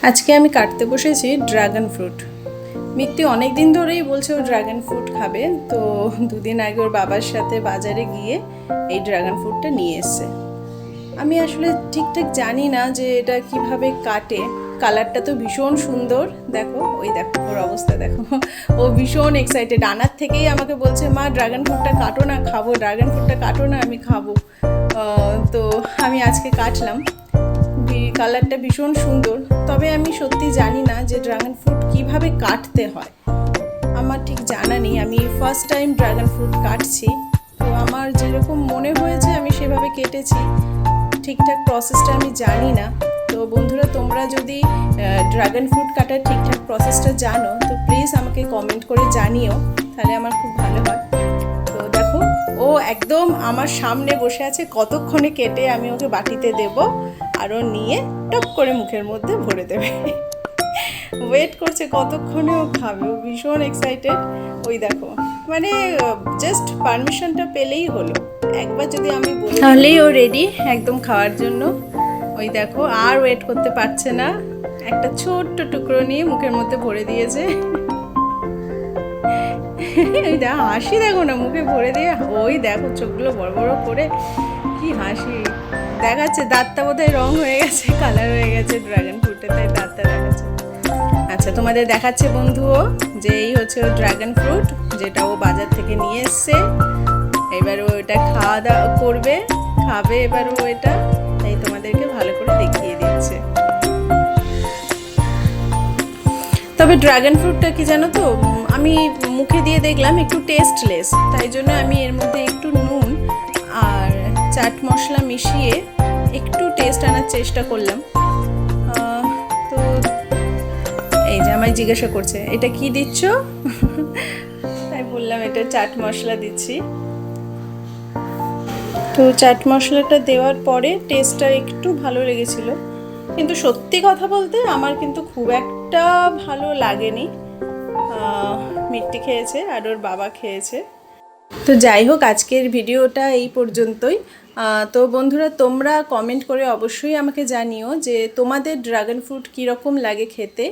আজকে আমি কাটতে বসেছি ড্রাগন ফ্রুট। মিত্তি অনেক দিন ধরেই বলছে ও ড্রাগন ফ্রুট খাবে, তো দুদিন আগে ওর বাবার সাথে বাজারে গিয়ে এই ড্রাগন ফ্রুটটা নিয়ে এসছে। আমি আসলে ঠিকঠাক জানি না যে এটা কিভাবে কাটে। কালারটা তো ভীষণ সুন্দর, দেখো ওই দেখো ওর অবস্থা দেখো, ও ভীষণ এক্সাইটেড। আনার থেকেই আমাকে বলছে মা ড্রাগন ফ্রুটটা কাটো না, খাবো, ড্রাগন ফ্রুটটা কাটো না, আমি খাবো। তো আমি আজকে কাটলাম। কালারটা ভীষণ সুন্দর, তবে আমি সত্যি জানি না যে ড্রাগন ফ্রুট কিভাবে কাটতে হয়। আমার ঠিক জানা নেই, আমি ফার্স্ট টাইম ড্রাগন ফ্রুট কাটছি। তো আমার যেরকম মনে হয়েছে আমি সেভাবে কেটেছি, ঠিকঠাক প্রসেসটা আমি জানি না। তো বন্ধুরা, তোমরা যদি ড্রাগন ফ্রুট কাটার ঠিকঠাক প্রসেসটা জানো তো প্লিজ আমাকে কমেন্ট করে জানিও, তাহলে আমার খুব ভালো হয়। তো দেখো ও একদম আমার সামনে বসে আছে, কতক্ষণে কেটে আমি ওকে বাটিতে দেব আর ও নিয়ে টপ করে মুখের মধ্যে ভরে দেবে। ওয়েট করছে কতক্ষণে ও খাবে, ও ভীষণ এক্সাইটেড। ওই দেখো, মানে জাস্ট পারমিশনটা পেলেই হলো, একবার যদি আমি বলি তাহলেই ও রেডি একদম খাওয়ার জন্য। ওই দেখো আর ওয়েট করতে পারছে না, একটা ছোট্ট টুকরো নিয়ে মুখের মধ্যে ভরে দিয়েছে। ওই দেখো হাসি, দেখো না মুখে ভরে দিয়ে, ওই দেখো চোখগুলো বড় বড় করে কি হাসি দেখাচ্ছে। দাঁতটা বোধহয় রং হয়ে গেছে, কালার হয়ে গেছে ড্রাগন ফ্রুটে, তাই দাঁতটা দেখাচ্ছে। আচ্ছা, তোমাদের দেখাচ্ছে বন্ধুও যে এই হচ্ছে ও ড্রাগন ফ্রুট, যেটা ও বাজার থেকে নিয়ে এসছে। এবার ও এটা খাওয়া দাওয়া করবে, খাবে এবার ও এটা, তাই তোমাদেরকে ভালো করে দেখিয়ে দিচ্ছে। তবে ড্রাগন ফ্রুটটা কি জানো তো, আমি মুখে দিয়ে দেখলাম একটু টেস্টলেস, তাই জন্য আমি এর মধ্যে একটু নুন আর চাট মশলা মিশিয়ে একটু টেস্ট আনার চেষ্টা করলাম। তো এই যে আমায় জিজ্ঞাসা করছে এটা কি দিচ্ছ, তাই বললাম এটা চাট মশলা দিচ্ছি। তো চাট মশলাটা দেওয়ার পরে টেস্টটা একটু ভালো লেগেছিল, কিন্তু সত্যি কথা বলতে আমার কিন্তু খুব একটা ভালো লাগেনি। মিট্টি খেয়েছে আর ওর বাবা খেয়েছে। তো যাই হোক, আজকের ভিডিওটা এই পর্যন্তই। তো বন্ধুরা, তোমরা কমেন্ট করে অবশ্যই আমাকে জানিও যে তোমাদের ড্রাগন ফ্রুট কীরকম লাগে খেতে।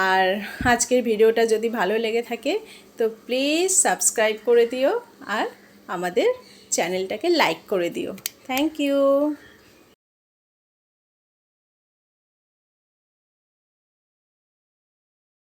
আর আজকের ভিডিওটা যদি ভালো লেগে থাকে তো প্লিজ সাবস্ক্রাইব করে দিও আর আমাদের চ্যানেলটাকে লাইক করে দিও। Thank you.